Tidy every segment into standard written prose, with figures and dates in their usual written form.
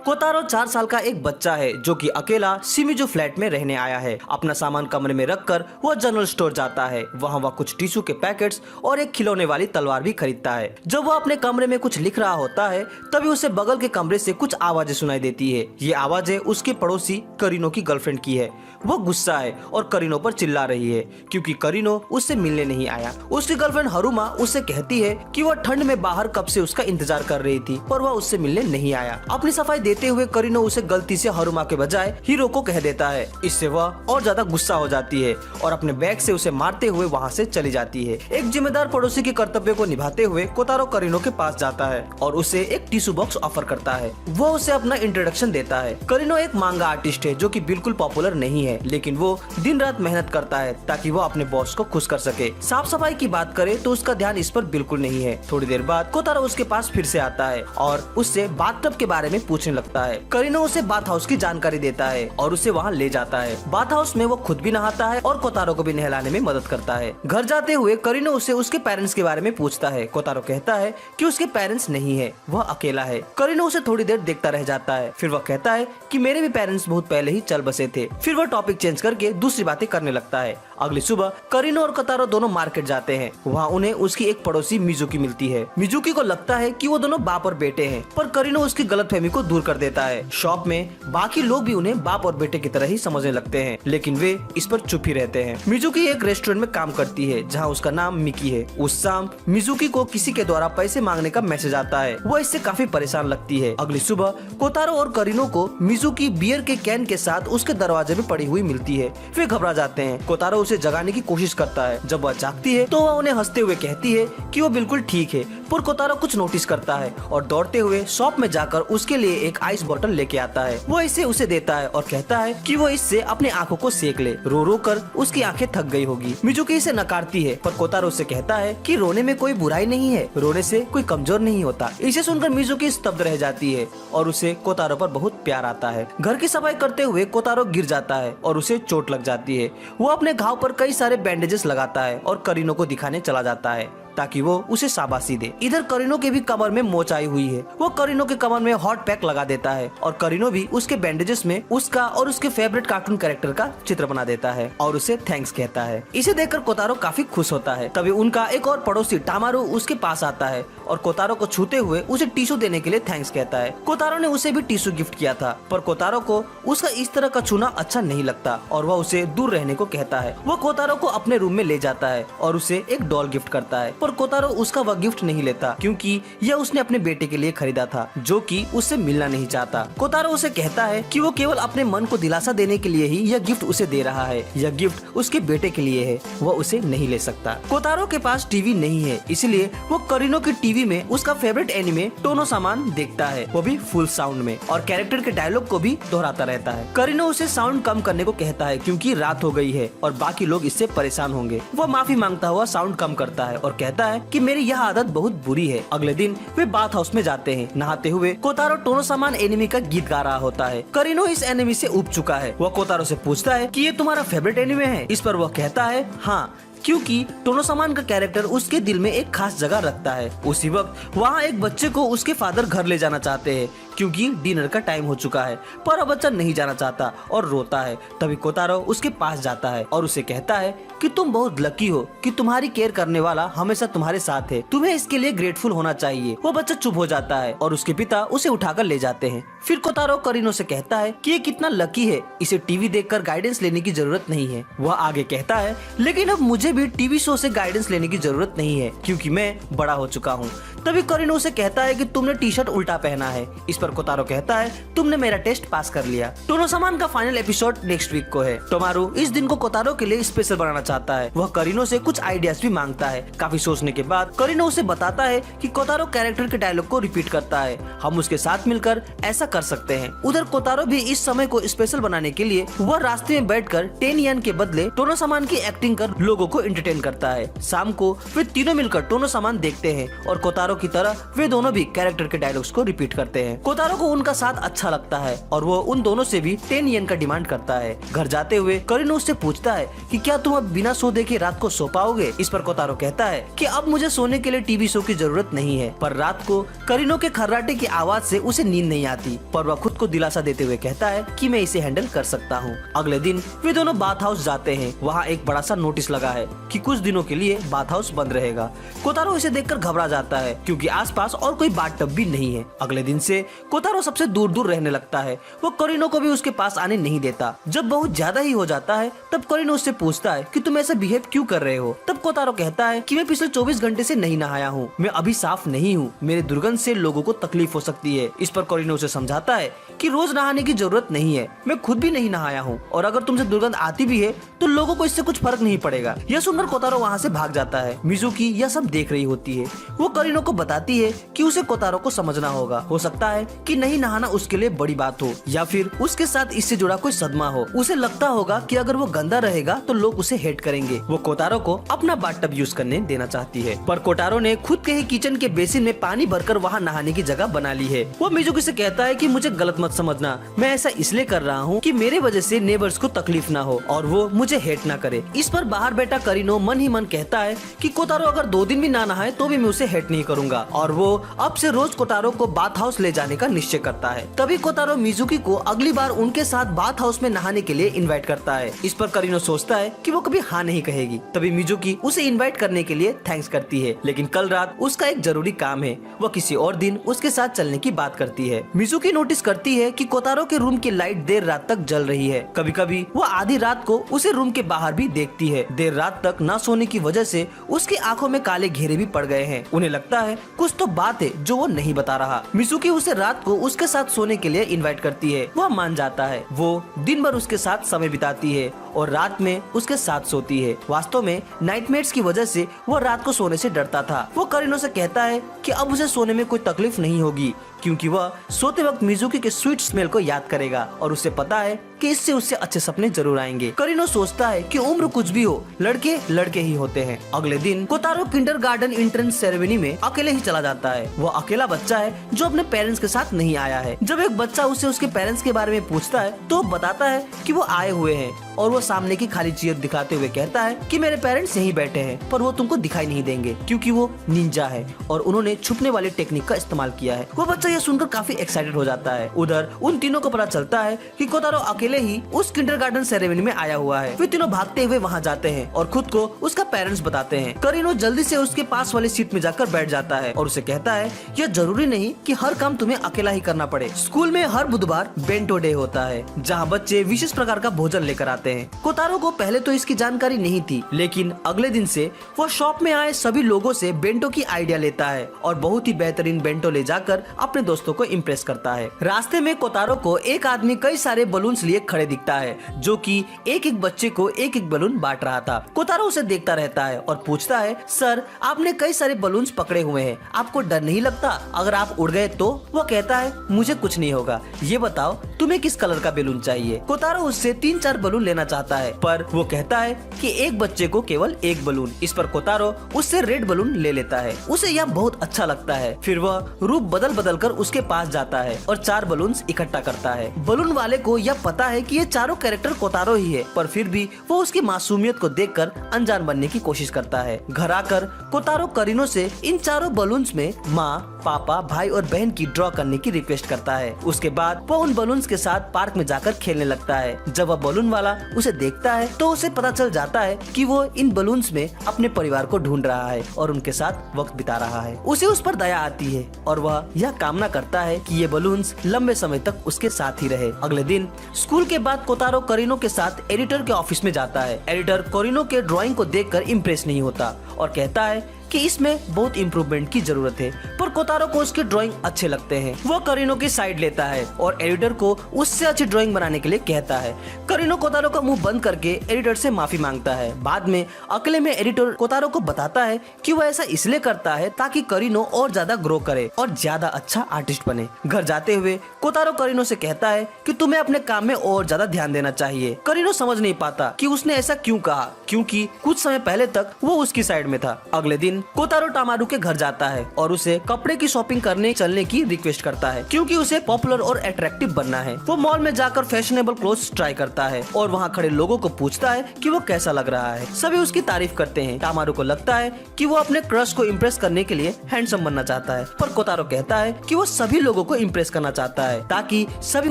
कोतारो 4 साल का एक बच्चा है जो कि अकेला शिमिजू फ्लैट में रहने आया है। अपना सामान कमरे में रखकर वह जनरल स्टोर जाता है। वहाँ वह कुछ टिश्यू के पैकेट्स और एक खिलौने वाली तलवार भी खरीदता है। जब वह अपने कमरे में कुछ लिख रहा होता है तभी उसे बगल के कमरे से कुछ आवाजें सुनाई देती है। ये आवाजें उसके पड़ोसी करीनो की गर्लफ्रेंड की है। वो गुस्सा है और करीनो पर चिल्ला रही है क्योंकि करीनो उससे मिलने नहीं आया। उसकी गर्लफ्रेंड हरुमा उससे कहती है कि वह ठंड में बाहर कब से उसका इंतजार कर रही थी पर वह उससे मिलने नहीं आया। अपनी सफाई देते हुए करीनो उसे गलती से हरुमा के बजाय हीरो को कह देता है। इससे वह और ज्यादा गुस्सा हो जाती है और अपने बैग से उसे मारते हुए वहाँ से चली जाती है। एक जिम्मेदार पड़ोसी के कर्तव्य को निभाते हुए कोतारो करीनो के पास जाता है और उसे एक टिश्यू बॉक्स ऑफर करता है। वो उसे अपना इंट्रोडक्शन देता है। करीनो एक मांगा आर्टिस्ट है जो कि बिल्कुल पॉपुलर नहीं है, लेकिन वो दिन रात मेहनत करता है ताकि वो अपने बॉस को खुश कर सके। साफ सफाई की बात करे तो उसका ध्यान इस पर बिल्कुल नहीं है। थोड़ी देर बाद कोतारो उसके पास फिर से आता है और उससे बाथटब के बारे में पूछने लगता है। करीनो उसे बाथ हाउस की जानकारी देता है और उसे वहाँ ले जाता है। बाथ हाउस में वो खुद भी नहाता है और कोतारो को भी नहलाने में मदद करता है। घर जाते हुए करीनो उसे उसके पेरेंट्स के बारे में पूछता है। कोतारो कहता है कि उसके पेरेंट्स नहीं है, वह अकेला है। करीनो उसे थोड़ी देर देखता रह जाता है। फिर वह कहता है कि मेरे भी पेरेंट्स बहुत पहले ही चल बसे थे। फिर वह टॉपिक चेंज करके दूसरी बातें करने लगता है। अगली सुबह करीनो और कोतारो दोनों मार्केट जाते हैं। वहाँ उन्हें उसकी एक पड़ोसी मिजुकी मिलती है। मिजुकी को लगता है कि वो दोनों बाप और बेटे हैं, पर करीनो उसकी गलतफहमी को दूर कर देता है। शॉप में बाकी लोग भी उन्हें बाप और बेटे की तरह ही समझने लगते हैं, लेकिन वे इस पर चुप ही रहते हैं। मिजुकी एक रेस्टोरेंट में काम करती है जहाँ उसका नाम मिकी है। उस शाम मिजुकी को किसी के द्वारा पैसे मांगने का मैसेज आता है। वह इससे काफी परेशान लगती है। अगली सुबह कोतारो और करीनो को मिजुकी बियर के कैन के साथ उसके दरवाजे में पड़ी हुई मिलती है। वे घबरा जाते हैं। कोतारो उसे जगाने की कोशिश करता है। जब वह जागती है तो वह उन्हें हंसते हुए कहती है कि वो बिल्कुल ठीक है, पर कोतारो कुछ नोटिस करता है और दौड़ते हुए शॉप में जाकर उसके लिए एक आइस बॉटल लेके आता है। वो इसे उसे देता है और कहता है कि वो इससे अपने आंखों को सेक ले। रो रो कर उसकी आंखें थक गई होगी। मिजुकी इसे नकारती है, पर कोतारो उसे कहता है कि रोने में कोई बुराई नहीं है, रोने से कोई कमजोर नहीं होता। इसे सुनकर मिजुकी स्तब्ध रह जाती है और उसे कोतारो पर बहुत प्यार आता है। घर की सफाई करते हुए कोतारो गिर जाता है और उसे चोट लग जाती है। वो अपने घाव पर कई सारे बैंडेजेस लगाता है और करीनो को दिखाने चला जाता है ताकि वो उसे शाबाशी दे। इधर करीनो के भी कमर में मोच आई हुई है। वो करीनो के कमर में हॉट पैक लगा देता है और करीनो भी उसके बैंडेजेस में उसका और उसके फेवरेट कार्टून कैरेक्टर का चित्र बना देता है और उसे थैंक्स कहता है। इसे देखकर कोतारो काफी खुश होता है। तभी उनका एक और पड़ोसी टामारू उसके पास आता है और कोतारो को छूते हुए उसे टिश्यू देने के लिए थैंक्स कहता है। कोतारो ने उसे भी टिश्यू गिफ्ट किया था, पर कोतारो को उसका इस तरह का छूना अच्छा नहीं लगता और वह उसे दूर रहने को कहता है। वो कोतारो को अपने रूम में ले जाता है और उसे एक डॉल गिफ्ट करता है, पर कोतारो उसका वह गिफ्ट नहीं लेता क्योंकि यह उसने अपने बेटे के लिए खरीदा था जो कि उससे मिलना नहीं चाहता। कोतारो उसे कहता है कि वो केवल अपने मन को दिलासा देने के लिए ही यह गिफ्ट उसे दे रहा है। यह गिफ्ट उसके बेटे के लिए है, वह उसे नहीं ले सकता। कोतारो के पास टीवी नहीं है, इसलिए वो करीनो की टीवी में उसका फेवरेट एनिमे टोनो सामान देखता है, वो भी फुल साउंड में, और कैरेक्टर के डायलॉग को भी दोहराता रहता है। करीनो उसे साउंड कम करने को कहता है क्योंकि रात हो गई है और बाकी लोग इससे परेशान होंगे। वह माफी मांगता हुआ साउंड कम करता है और कहता है कि मेरी यह आदत बहुत बुरी है। अगले दिन वे बाथ हाउस में जाते हैं। नहाते हुए कोतारो टोनो सामान एनिमे का गीत गा रहा होता है। करीनो इस एनिमे से उब चुका है। वह कोतारो से पूछता है कि ये तुम्हारा फेवरेट एनिमे है? इस पर वह कहता है हाँ, क्योंकि टोनो सामान का कैरेक्टर उसके दिल में एक खास जगह रखता है। उसी वक्त वहाँ एक बच्चे को उसके फादर घर ले जाना चाहते हैं क्योंकि डिनर का टाइम हो चुका है, पर अब बच्चा नहीं जाना चाहता और रोता है। तभी कोतारो उसके पास जाता है और उसे कहता है कि तुम बहुत लकी हो कि तुम्हारी केयर करने वाला हमेशा तुम्हारे साथ है, तुम्हें इसके लिए ग्रेटफुल होना चाहिए। वो बच्चा चुप हो जाता है और उसके पिता उसे उठाकर ले जाते हैं। फिर कोतारो करीनो से कहता है कि ये कितना लकी है, इसे टीवी देखकर गाइडेंस लेने की जरूरत नहीं है। वह आगे कहता है लेकिन अब मुझे भी टीवी शो से गाइडेंस लेने की जरूरत नहीं है क्योंकि मैं बड़ा हो चुका हूँ। तभी करीनो उसे कहता है कि तुमने टी शर्ट उल्टा पहना है। इस पर कोतारो कहता है तुमने मेरा टेस्ट पास कर लिया। टोनो सामान का फाइनल एपिसोड नेक्स्ट वीक को है। टोमारू इस दिन को कोतारो के लिए स्पेशल बनाना चाहता है। वह करीनो से कुछ आइडियाज भी मांगता है। काफी सोचने के बाद करीनो उसे बताता है कि कोतारो कैरेक्टर के डायलॉग को रिपीट करता है, हम उसके साथ मिलकर ऐसा कर सकते हैं। उधर कोतारो भी इस समय को स्पेशल बनाने के लिए वह रास्ते में बैठकर 10 येन के बदले टोनो सामान की एक्टिंग कर लोगों को एंटरटेन करता है। शाम को वे तीनों मिलकर टोनो सामान देखते हैं और कोतारो कोतारो की तरह वे दोनों भी कैरेक्टर के डायलॉग्स को रिपीट करते हैं। कोतारो को उनका साथ अच्छा लगता है और वो उन दोनों से भी 10 येन का डिमांड करता है। घर जाते हुए करीनो उससे पूछता है कि क्या तुम अब बिना सो देखे रात को सो पाओगे। इस पर कोतारो कहता है कि अब मुझे सोने के लिए टीवी शो की जरूरत नहीं है। पर रात को करीनो के खर्राटे की आवाज से उसे नींद नहीं आती, पर वह खुद को दिलासा देते हुए कहता है कि मैं इसे हैंडल कर सकता हूँ। अगले दिन वे दोनों बाथ हाउस जाते हैं। वहाँ एक बड़ा सा नोटिस लगा है कि कुछ दिनों के लिए बाथ हाउस बंद रहेगा। कोतारो इसे देखकर घबरा जाता है क्योंकि आसपास और कोई बाथ टब भी नहीं है। अगले दिन से कोतारो सबसे दूर दूर रहने लगता है। वो करीनो को भी उसके पास आने नहीं देता। जब बहुत ज्यादा ही हो जाता है तब करीनो उससे पूछता है कि तुम ऐसा बिहेव क्यों कर रहे हो। तब कोतारो कहता है कि मैं पिछले 24 घंटे से नहीं नहाया हूँ, मैं अभी साफ नहीं हूँ, मेरे दुर्गंध से लोगों को तकलीफ हो सकती है। इस पर करीनो उसे समझाता है कि रोज नहाने की जरूरत नहीं है, मैं खुद भी नहीं नहाया हूँ और अगर तुमसे दुर्गंध आती भी है तो लोगों को इससे कुछ फर्क नहीं पड़ेगा। यह सुनकर कोतारो वहाँ से भाग जाता है। मिजुकी यह सब देख रही होती है। वो करीनो को बताती है कि उसे कोतारो को समझना होगा। हो सकता है कि नहीं नहाना उसके लिए बड़ी बात हो या फिर उसके साथ इससे जुड़ा कोई सदमा हो। उसे लगता होगा कि अगर वो गंदा रहेगा तो लोग उसे हेट करेंगे। वो कोतारो को अपना बाथटब यूज करने देना चाहती है, पर कोतारो ने खुद के ही किचन के बेसिन में पानी भरकर वहाँ नहाने की जगह बना ली है। वो मिजुकी से कहता है कि मुझे गलत मत समझना, मैं ऐसा इसलिए कर रहा हूँ कि मेरे वजह से नेबर्स को तकलीफ ना हो और वो मुझे हेट ना करे। इस पर बाहर बैठा करीनो मन ही मन कहता है कि कोतारो अगर 2 दिन भी ना नहाए तो भी मैं उसे हेट नहीं करूंगा और वो अब से रोज कोतारो को बाथ हाउस ले जाने का निश्चय करता है। तभी कोतारो मिजुकी को अगली बार उनके साथ बाथ हाउस में नहाने के लिए इनवाइट करता है। इस पर करीनो सोचता है कि वो कभी हाँ नहीं कहेगी। तभी मिजुकी उसे इनवाइट करने के लिए थैंक्स करती है, लेकिन कल रात उसका एक जरूरी काम है। वह किसी और दिन उसके साथ चलने की बात करती है। मिजुकी नोटिस करती है कि कोतारो के रूम की लाइट देर रात तक जल रही है। कभी कभी वो आधी रात को उसे रूम के बाहर भी देखती है। देर रात तक न सोने की वजह से उसकी आंखों में काले घेरे भी पड़ गए हैं। उन्हें लगता है कुछ तो बात है जो वो नहीं बता रहा। मिजुकी उसे रात को उसके साथ सोने के लिए इनवाइट करती है। वह मान जाता है। वो दिन भर उसके साथ समय बिताती है और रात में उसके साथ सोती है। वास्तव में नाइटमेयर्स की वजह से वो रात को सोने से डरता था। वो करीनो से कहता है कि अब उसे सोने में कोई तकलीफ नहीं होगी क्योंकि वह सोते वक्त मिजुकी के स्वीट स्मेल को याद करेगा और उसे पता है कि इससे उससे अच्छे सपने जरूर आएंगे। करीनो सोचता है कि उम्र कुछ भी हो, लड़के लड़के ही होते हैं। अगले दिन कोतारो किंडरगार्टन एंट्रेंस सेरेमनी में अकेले ही चला जाता है। वो अकेला बच्चा है जो अपने पेरेंट्स के साथ नहीं आया है। जब एक बच्चा उसे उसके पेरेंट्स के बारे में पूछता है तो बताता है कि वो आए हुए हैं और वो सामने की खाली चेयर दिखाते हुए कहता है कि मेरे पेरेंट्स यहीं बैठे हैं पर वो तुमको दिखाई नहीं देंगे क्योंकि वो निंजा है और उन्होंने छुपने वाली टेक्निक का इस्तेमाल किया है। वो बच्चा यह सुनकर काफी एक्साइटेड हो जाता है। उधर उन तीनों को पता चलता है कि कोतारो अकेले ही उस किंडरगार्टन सेरेमनी में आया हुआ है। वे तीनों भागते हुए वहाँ जाते हैं और खुद को उसका पेरेंट्स बताते हैं। करीनो जल्दी से उसके पास वाली सीट में जाकर बैठ जाता है और उसे कहता है यह जरूरी नहीं कि हर काम तुम्हें अकेला ही करना पड़े। स्कूल में हर बुधवार बेंटो डे होता है जहाँ बच्चे विशेष प्रकार का भोजन लेकर आते हैं। कोतारो को पहले तो इसकी जानकारी नहीं थी, लेकिन अगले दिन से वो शॉप में आए सभी लोगों से बेंटो की आइडिया लेता है और बहुत ही बेहतरीन बेंटो ले जाकर अपने दोस्तों को इम्प्रेस करता है। रास्ते में कोतारो को एक आदमी कई सारे बलून्स लिए खड़े दिखता है जो कि एक एक बच्चे को एक एक बलून बांट रहा था। कोतारो उसे देखता रहता है और पूछता है सर आपने कई सारे बलून्स पकड़े हुए हैं, आपको डर नहीं लगता अगर आप उड़ गए तो? वो कहता है मुझे कुछ नहीं होगा, ये बताओ तुम्हें किस कलर का बैलून चाहिए। कोतारो उससे 3-4 बलून लेना चाहता है पर वो कहता है कि एक बच्चे को केवल एक बलून। इस पर कोतारो उससे रेड बलून ले लेता है। उसे यह बहुत अच्छा लगता है। फिर वह रूप बदल बदल कर उसके पास जाता है और 4 बलून्स इकट्ठा करता है। बलून वाले को यह पता है कि ये चारों कैरेक्टर कोतारो ही है, पर फिर भी वो उसकी मासूमियत को देखकर अनजान बनने की कोशिश करता है। घर आकर कोतारो करीनो से इन चारों बलून्स में माँ, पापा, भाई और बहन की ड्रॉ करने की रिक्वेस्ट करता है। उसके बाद वो उन बलून्स के साथ पार्क में जाकर खेलने लगता है। जब वह बलून वाला उसे देखता है तो उसे पता चल जाता है कि वो इन बलून्स में अपने परिवार को ढूंढ रहा है और उनके साथ वक्त बिता रहा है। उसे उस पर दया आती है और वह यह कामना करता है कि ये बलून्स लंबे समय तक उसके साथ ही रहे। अगले दिन स्कूल के बाद कोतारो करीनो के साथ एडिटर के ऑफिस में जाता है। एडिटर करीनो के ड्राइंग को देखकर इम्प्रेस नहीं होता और कहता है कि इसमें बहुत इम्प्रूवमेंट की जरूरत है, पर कोतारो को उसके ड्राइंग अच्छे लगते हैं। वो करीनो की साइड लेता है और एडिटर को उससे अच्छी ड्राइंग बनाने के लिए कहता है। करीनो कोतारो का मुंह बंद करके एडिटर से माफी मांगता है। बाद में अकेले में एडिटर कोतारो को बताता है कि वो ऐसा इसलिए करता है ताकि करीनो और ज्यादा ग्रो करे और ज्यादा अच्छा आर्टिस्ट बने। घर जाते हुए कोतारो करीनो से कहता है कि तुम्हें अपने काम में और ज्यादा ध्यान देना चाहिए। करीनो समझ नहीं पाता कि उसने ऐसा क्यों कहा, क्योंकि कुछ समय पहले तक वो उसकी साइड में था। अगले दिन कोतारो टामारू के घर जाता है और उसे कपड़े की शॉपिंग करने चलने की रिक्वेस्ट करता है, क्योंकि उसे पॉपुलर और अट्रैक्टिव बनना है। वो मॉल में जाकर फैशनेबल क्लोथ्स ट्राई करता है और वहाँ खड़े लोगों को पूछता है कि वो कैसा लग रहा है। सभी उसकी तारीफ करते हैं। टामारू को लगता है कि वो अपने क्रश को इम्प्रेस करने के लिए हैंडसम बनना चाहता है, पर कोतारो कहता है कि वो सभी लोगों को इम्प्रेस करना चाहता है ताकि सभी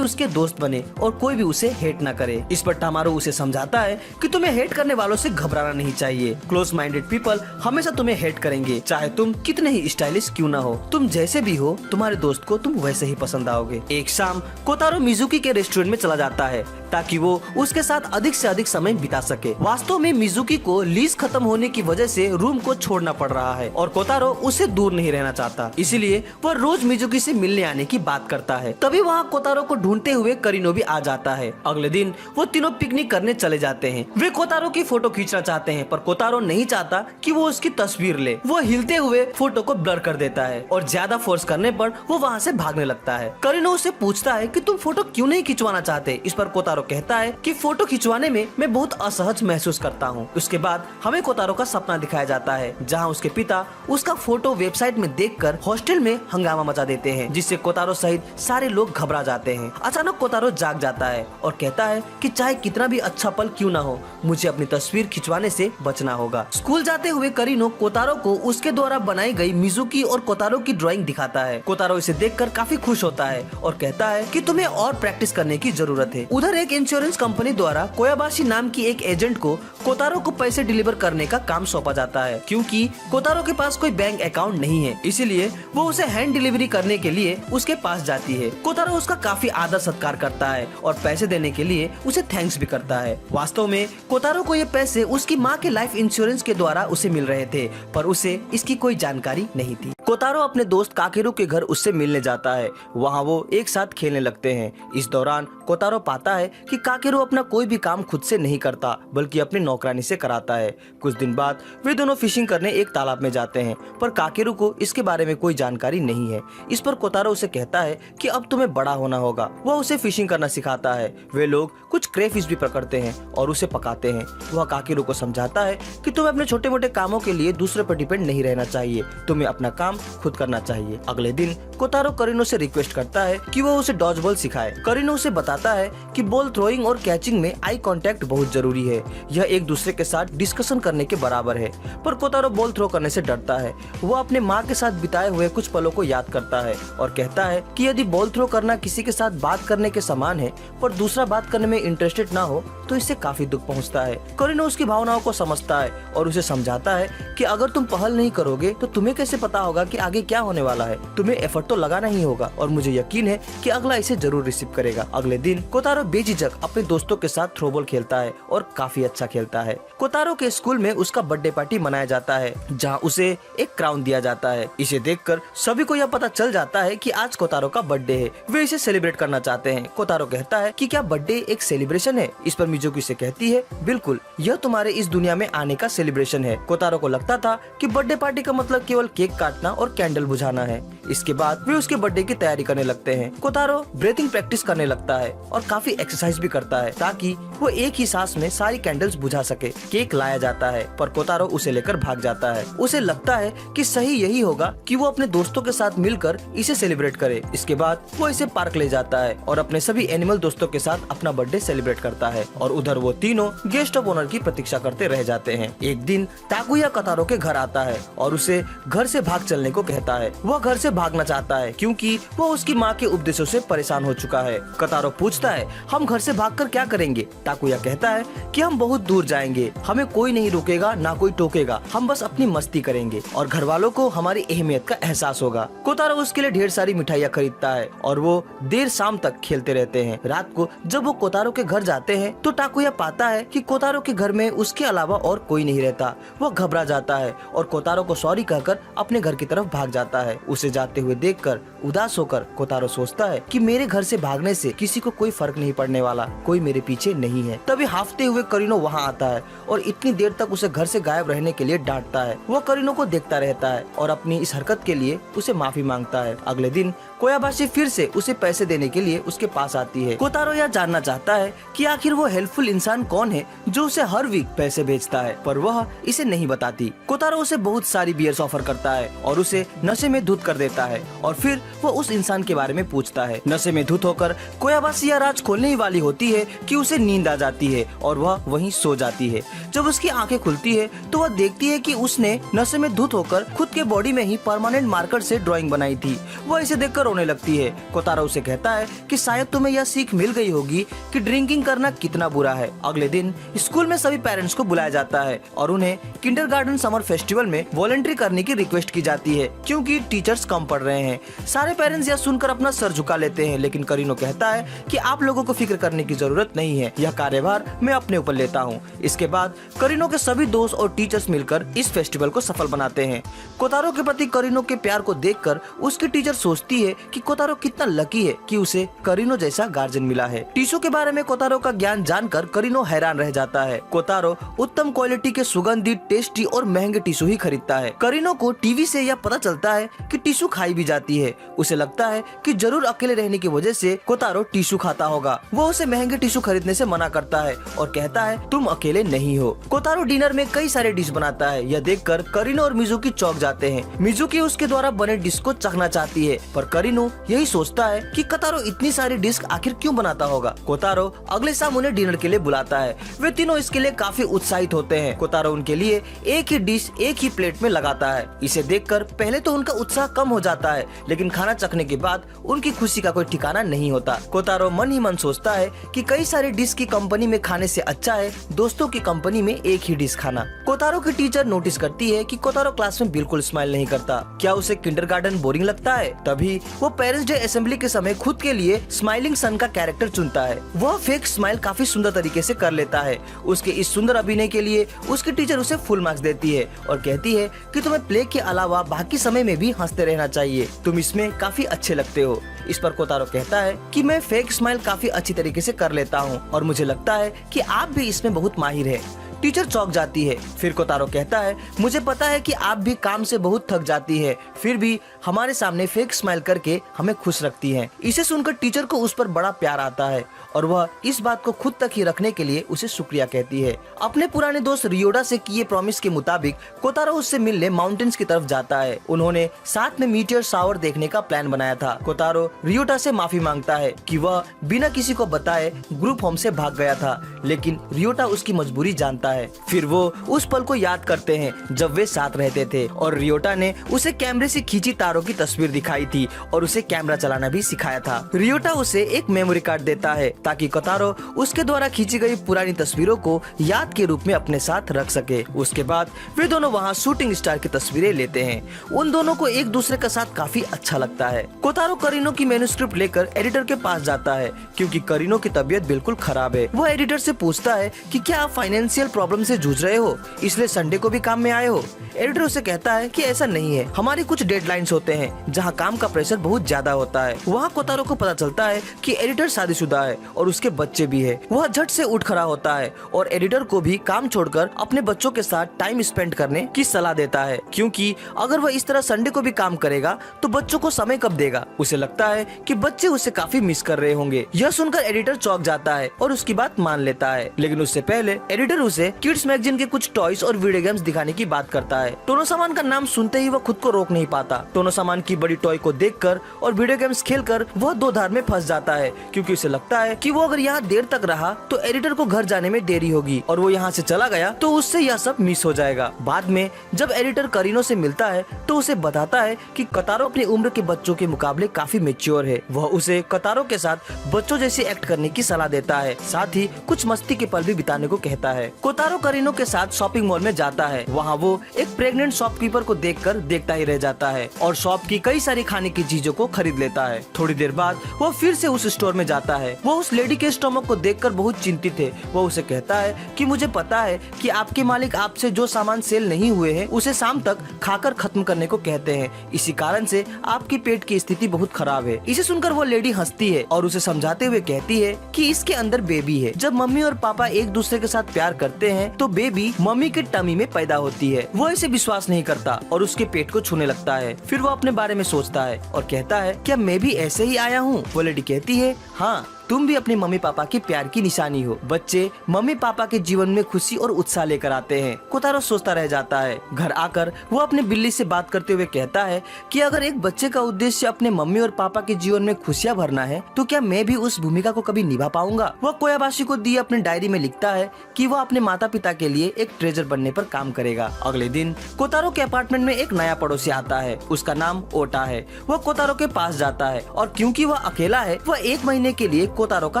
उसके दोस्त बने और कोई भी उसे हेट न करे। इस पर टामारू उसे समझाता है कि तुम्हें हेट करने वालों से घबराना नहीं चाहिए। क्लोज माइंडेड पीपल हमेशा तुम्हें हेट करेंगे, चाहे तुम कितने ही स्टाइलिश क्यों ना हो। तुम जैसे भी हो, तुम्हारे दोस्त को तुम वैसे ही पसंद आओगे। एक शाम कोतारो मिजुकी के रेस्टोरेंट में चला जाता है ताकि वो उसके साथ अधिक से अधिक समय बिता सके। वास्तव में मिजुकी को लीज खत्म होने की वजह से रूम को छोड़ना पड़ रहा है और कोतारो उससे दूर नहीं रहना चाहता, इसीलिए वह रोज मिजुकी से मिलने आने की बात करता है। तभी वहाँ कोतारो को ढूंढते हुए करीनो भी आ जाता है। अगले दिन वो तीनों पिकनिक करने चले जाते हैं। वे कोतारो की फोटो खींचना चाहते हैं, पर कोतारो नहीं चाहता कि वो उसकी तस्वीर ले। वो हिलते हुए फोटो को ब्लर कर देता है और ज्यादा फोर्स करने पर वो वहाँ से भागने लगता है। करीनो उससे पूछता है कि तुम फोटो क्यों नहीं खिंचवाना चाहते। इस पर कोतारो कहता है कि फोटो खिंचवाने में मैं बहुत असहज महसूस करता हूँ। उसके बाद हमें कोतारो का सपना दिखाया जाता है, जहाँ उसके पिता उसका फोटो वेबसाइट में देखकर हॉस्टल में हंगामा मचा देते हैं, जिससे कोतारो सहित सारे लोग घबरा जाते हैं। अचानक कोतारो जाग जाता है और कहता है कि चाहे कितना भी अच्छा पल क्यों ना हो, मुझे अपनी तस्वीर खिंचवाने से बचना होगा। स्कूल जाते हुए करीनो कोतारो को उसके द्वारा बनाई गई मिजुकी और कोतारो की ड्राइंग दिखाता है। कोतारो इसे देखकर काफी खुश होता है और कहता है कि तुम्हें और प्रैक्टिस करने की जरूरत है। उधर एक इंश्योरेंस कंपनी द्वारा कोयाबाशी नाम की एक एजेंट को कोतारो को पैसे डिलीवर करने का काम सौंपा जाता है, क्योंकि कोतारो के पास कोई बैंक अकाउंट नहीं है, इसीलिए वो उसे हैंड डिलीवरी करने के लिए उसके पास जाती है। कोतारो उसका काफी आदर सत्कार करता है और पैसे देने के लिए उसे थैंक्स भी करता है। वास्तव में कोतारो को ये पैसे उसकी माँ के लाइफ इंश्योरेंस के द्वारा उसे मिल रहे थे, पर उसे इसकी कोई जानकारी नहीं थी। कोतारो अपने दोस्त काकेरू के घर उससे मिलने जाता है। वहाँ वो एक साथ खेलने लगते हैं। इस दौरान कोतारो पाता है कि काकेरू अपना कोई भी काम खुद से नहीं करता, बल्कि अपनी नौकरानी से कराता है। कुछ दिन बाद वे दोनों फिशिंग करने एक तालाब में जाते हैं, पर काकेरू को इसके बारे में कोई जानकारी नहीं है। इस पर कोतारो उसे कहता है कि अब तुम्हें बड़ा होना होगा। वह उसे फिशिंग करना सिखाता है। वे लोग कुछ क्रेफिश भी पकड़ते हैं और उसे पकाते हैं। वह काकेरू को समझाता है कि तुम्हें अपने छोटे मोटे कामों के लिए दूसरे पर डिपेंड नहीं रहना चाहिए, तुम्हें अपना काम खुद करना चाहिए। अगले दिन कोतारो करीनो से रिक्वेस्ट करता है कि वो उसे डॉज बॉल सिखाए। करीनो उसे बताता है कि बॉल थ्रोइंग और कैचिंग में आई कांटेक्ट बहुत जरूरी है, यह एक दूसरे के साथ डिस्कशन करने के बराबर है। पर कोतारो बॉल थ्रो करने से डरता है। वो अपने माँ के साथ बिताए हुए कुछ पलों को याद करता है और कहता है कि यदि बॉल थ्रो करना किसी के साथ बात करने के समान है, पर दूसरा बात करने में इंटरेस्टेड ना हो, तो इससे काफी दुख पहुँचता है। करीनो उसकी भावनाओं को समझता है और उसे समझाता है कि अगर तुम पहल नहीं करोगे तो तुम्हें कैसे पता होगा कि आगे क्या होने वाला है। तुम्हें एफर्ट तो लगाना ही होगा और मुझे यकीन है कि अगला इसे जरूर रिसीव करेगा। अगले दिन कोतारो बेझिझक अपने दोस्तों के साथ थ्रोबॉल खेलता है और काफी अच्छा खेलता है। कोतारो के स्कूल में उसका बर्थडे पार्टी मनाया जाता है, जहां उसे एक क्राउन दिया जाता है। इसे देखकर सभी को यह पता चल जाता है कि आज कोतारो का बर्थडे है। वे इसे सेलिब्रेट करना चाहते हैं। कोतारो कहता है कि क्या बर्थडे एक सेलिब्रेशन है। इस पर मिजुकी से कहती है, बिल्कुल, यह तुम्हारे इस दुनिया में आने का सेलिब्रेशन है। कोतारो को लगता था कि बर्थडे पार्टी का मतलब केवल केक काटना और कैंडल बुझाना है। इसके बाद वे उसके बर्थडे की तैयारी करने लगते हैं। कोतारो ब्रीथिंग प्रैक्टिस करने लगता है और काफी एक्सरसाइज भी करता है ताकि वो एक ही सांस में सारी कैंडल्स बुझा सके। केक लाया जाता है, पर कोतारो उसे लेकर भाग जाता है। उसे लगता है कि सही यही होगा कि वो अपने दोस्तों के साथ मिलकर इसे सेलिब्रेट करे। इसके बाद वो इसे पार्क ले जाता है और अपने सभी एनिमल दोस्तों के साथ अपना बर्थडे सेलिब्रेट करता है और उधर वो तीनों गेस्ट ऑफ ऑनर की प्रतीक्षा करते रह जाते हैं। एक दिन ताकुया कोतारो के घर आता है और उसे घर से भाग चलने को कहता है। वह घर से भागना चाहता है क्योंकि वो उसकी माँ के उपदेशों से परेशान हो चुका है। कोतारो पूछता है, हम घर से भागकर क्या करेंगे। ताकुया कहता है कि हम बहुत दूर जाएंगे, हमें कोई नहीं रोकेगा, ना कोई टोकेगा, हम बस अपनी मस्ती करेंगे और घर वालों को हमारी अहमियत का एहसास होगा। कोतारो उसके लिए ढेर सारी मिठाइयाँ खरीदता है और वो देर शाम तक खेलते रहते हैं। रात को जब वो कोतारो के घर जाते हैं तो ताकुया पाता है कि कोतारो के घर में उसके अलावा और कोई नहीं रहता। वो घबरा जाता है और कोतारो को सॉरी कहकर अपने घर की तरफ भाग जाता है। उसे जाते हुए देखकर उदास होकर कोतारो सोचता है कि मेरे घर से भागने से किसी को कोई फर्क नहीं पड़ने वाला, कोई मेरे पीछे नहीं है। तभी हाफते हुए करीनो वहाँ आता है और इतनी देर तक उसे घर से गायब रहने के लिए डांटता है। वो करीनो को देखता रहता है और अपनी इस हरकत के लिए उसे माफी मांगता है। अगले दिन कोयाबाशी फिर से उसे पैसे देने के लिए उसके पास आती है। कोतारो यह जानना चाहता है कि आखिर वो हेल्पफुल इंसान कौन है जो उसे हर वीक पैसे भेजता है, पर वह इसे नहीं बताती। कोतारो उसे बहुत सारी बियर्स ऑफर करता है और उसे नशे में धुत कर देता है और फिर वो उस इंसान के बारे में पूछता है। नशे में धुत होकर कोयाबाशी यह राज खोलने ही वाली होती है कि उसे नींद आ जाती है और वह वहीं सो जाती है। जब उसकी आंखें खुलती है तो वह देखती है कि उसने नशे में धुत होकर खुद के बॉडी में ही परमानेंट मार्कर से ड्राइंग बनाई थी। वह इसे देखकर रोने लगती है। कोतारो उसे कहता है कि शायद तुम्हें यह सीख मिल गई होगी कि ड्रिंकिंग करना कितना बुरा है। अगले दिन स्कूल में सभी पेरेंट्स को बुलाया जाता है और उन्हें किंडरगार्टन समर फेस्टिवल में वॉलंटरी करने की रिक्वेस्ट की जाती है क्योंकि टीचर्स कम पढ़ रहे हैं। सारे पेरेंट्स यह सुनकर अपना सर झुका लेते हैं, लेकिन करीनो कहता है कि आप लोगों को फिक्र करने की जरूरत नहीं है, यह कार्यभार मैं अपने ऊपर लेता हूँ। इसके बाद करीनो के सभी दोस्त और टीचर्स मिलकर इस फेस्टिवल को सफल बनाते हैं। कोतारो के प्रति करीनो के प्यार को देखकर उसकी टीचर सोचती है कि कोतारो कितना लकी है कि उसे करीनो जैसा गार्जियन मिला है। टिश्यू के बारे में कोतारो का ज्ञान जानकर करीनो हैरान रह जाता है। कोतारो उत्तम क्वालिटी के सुगंधित, टेस्टी और महंगे टिश्यू ही खरीदता है। करीनो को टीवी से यह पता चलता है कि टिश्यू खाई भी जाती है। उसे लगता है कि जरूर अकेले रहने की वजह से कोतारो टिश्यू खाता होगा। वो उसे महंगे टिश्यू खरीदने से मना करता है और कहता है तुम अकेले नहीं हो। कोतारो डिनर में कई सारे डिश बनाता है। यह देखकर करीनो और मिजुकी चौंक जाते हैं। मिजुकी उसके द्वारा बने डिश को चखना चाहती है, पर करीनो यही सोचता है कि कोतारो इतनी सारी डिश आखिर क्यों बनाता होगा। कोतारो अगले शाम उन्हें डिनर के लिए बुलाता है। वे तीनों इसके लिए काफी उत्साहित होते हैं। कोतारो उनके लिए एक ही डिश एक ही प्लेट में लगाता है। इसे देखकर पहले तो उनका उत्साह कम हो जाता है, लेकिन खाना चखने के बाद उनकी खुशी का कोई ठिकाना नहीं होता। कोतारो मन ही मन सोचता है कि कई सारे डिश की कंपनी में खाने से अच्छा है दोस्तों की कंपनी में एक ही डिश खाना। कोतारो की टीचर नोटिस करती है कि कोतारो क्लास में बिल्कुल स्माइल नहीं करता। क्या उसे किंडरगार्टन बोरिंग लगता है? तभी वो पेरेंट्स डे असेंबली के समय खुद के लिए स्माइलिंग सन का कैरेक्टर चुनता है। वह फेक स्माइल काफी सुंदर तरीके से कर लेता है। उसके इस सुंदर अभिनय के लिए उसकी टीचर उसे फुल मार्क्स देती है और कहती है कि तुम्हें प्ले के अलावा बाकी समय में भी हंसते रहना चाहिए, तुम इसमें काफी अच्छे लगते हो। इस पर कोतारो कहता है कि मैं फेक स्माइल काफी अच्छी तरीके से कर लेता हूँ और मुझे लगता है कि आप भी इसमें बहुत माहिर है। टीचर चौंक जाती है। फिर कोतारो कहता है मुझे पता है कि आप भी काम से बहुत थक जाती है, फिर भी हमारे सामने फेक स्माइल करके हमें खुश रखती हैं। इसे सुनकर टीचर को उस पर बड़ा प्यार आता है और वह इस बात को खुद तक ही रखने के लिए उसे शुक्रिया कहती है। अपने पुराने दोस्त रियोडा से किए प्रॉमिस के मुताबिक कोतारो उससे मिलने माउंटेन्स की तरफ जाता है। उन्होंने साथ में मीटियर शावर देखने का प्लान बनाया था। कोतारो रियोडा से माफी मांगता है कि वह बिना किसी को बताए ग्रुप होम से भाग गया था, लेकिन रियोटा उसकी मजबूरी जानता है। फिर वो उस पल को याद करते हैं जब वे साथ रहते थे और रियोटा ने उसे कैमरे से खींची तारों की तस्वीर दिखाई थी और उसे कैमरा चलाना भी सिखाया था। रियोटा उसे एक मेमोरी कार्ड देता है ताकि कोतारो उसके द्वारा खींची गई पुरानी तस्वीरों को याद के रूप में अपने साथ रख सके। उसके बाद वे दोनों वहाँ शूटिंग स्टार की तस्वीरें लेते हैं। उन दोनों को एक दूसरे के साथ काफी अच्छा लगता है। कोतारो करीनो की मैन्युस्क्रिप्ट लेकर एडिटर के पास जाता है क्योंकि करीनो की तबीयत बिल्कुल खराब है। वो एडिटर से पूछता है कि क्या आप फाइनेंशियल प्रॉब्लम से जूझ रहे हो, इसलिए संडे को भी काम में आए हो। एडिटर उसे कहता है कि ऐसा नहीं है, हमारे कुछ डेडलाइंस होते हैं जहाँ काम का प्रेशर बहुत ज्यादा होता है। वहाँ कोतारो को पता चलता है कि एडिटर शादीशुदा है और उसके बच्चे भी है। वह झट से उठ खड़ा होता है और एडिटर को भी काम छोड़कर अपने बच्चों के साथ टाइम स्पेंड करने की सलाह देता है, क्योंकि अगर वह इस तरह संडे को भी काम करेगा तो बच्चों को समय कब देगा। उसे लगता है कि बच्चे उसे काफी मिस कर रहे होंगे। यह सुनकर एडिटर चौंक जाता है और उसकी बात मान लेता है, लेकिन उससे पहले एडिटर उसे किड्स मैगजीन के कुछ टॉयज और वीडियो गेम्स दिखाने की बात करता है। टोनो सामान का नाम सुनते ही वह खुद को रोक नहीं पाता। टोनो सामान की बड़ी टॉय को देखकर और वीडियो गेम्स खेलकर वह दो धार में फंस जाता है, क्योंकि उसे लगता है कि वो अगर यहाँ देर तक रहा तो एडिटर को घर जाने में देरी होगी और वो यहाँ से चला गया तो उससे यह सब मिस हो जाएगा। बाद में जब एडिटर करीनो से मिलता है तो उसे बताता है कि कोतारो अपनी उम्र के बच्चों के मुकाबले काफी मैच्योर है। वह उसे कोतारो के साथ बच्चों जैसे एक्ट करने की सलाह देता है, साथ ही कुछ मस्ती के पल भी बिताने को कहता है। कोतारो करीनो के साथ शॉपिंग मॉल में जाता है। वहाँ वो एक प्रेग्नेंट शॉपकीपर को देखकर देखता ही रह जाता है और शॉप की कई सारी खाने की चीजों को खरीद लेता है। थोड़ी देर बाद वो फिर से उस स्टोर में जाता है। वो उस लेडी के स्टमक को देखकर बहुत चिंतित है। वो उसे कहता है कि मुझे पता है कि आपके मालिक आपसे जो सामान सेल नहीं हुए हैं उसे शाम तक खाकर खत्म करने को कहते हैं। इसी कारण से आपकी पेट की स्थिति बहुत खराब है। इसे सुनकर वो लेडी हंसती है और उसे समझाते हुए कहती है कि इसके अंदर बेबी है। जब मम्मी और पापा एक दूसरे के साथ प्यार करते हैं तो बेबी मम्मी के टमी में पैदा होती है। वो इसे विश्वास नहीं करता और उसके पेट को छूने लगता है। फिर वो अपने बारे में सोचता है और कहता है क्या मैं भी ऐसे ही आया हूँ? वो लेडी कहती है हाँ, तुम भी अपने मम्मी पापा के प्यार की निशानी हो। बच्चे मम्मी पापा के जीवन में खुशी और उत्साह लेकर आते हैं। कोतारो सोचता रह जाता है। घर आकर वो अपने बिल्ली से बात करते हुए कहता है कि अगर एक बच्चे का उद्देश्य अपने मम्मी और पापा के जीवन में खुशियाँ भरना है तो क्या मैं भी उस भूमिका को कभी निभा पाऊंगा? वह कोयाबाशी को दिए अपने डायरी में लिखता है कि वह अपने माता पिता के लिए एक ट्रेजर बनने पर काम करेगा। अगले दिन कोतारो के अपार्टमेंट में एक नया पड़ोसी आता है। उसका नाम ओटा है। वह कोतारो के पास जाता है और क्योंकि वह अकेला है वह 1 महीने के लिए कोतारो का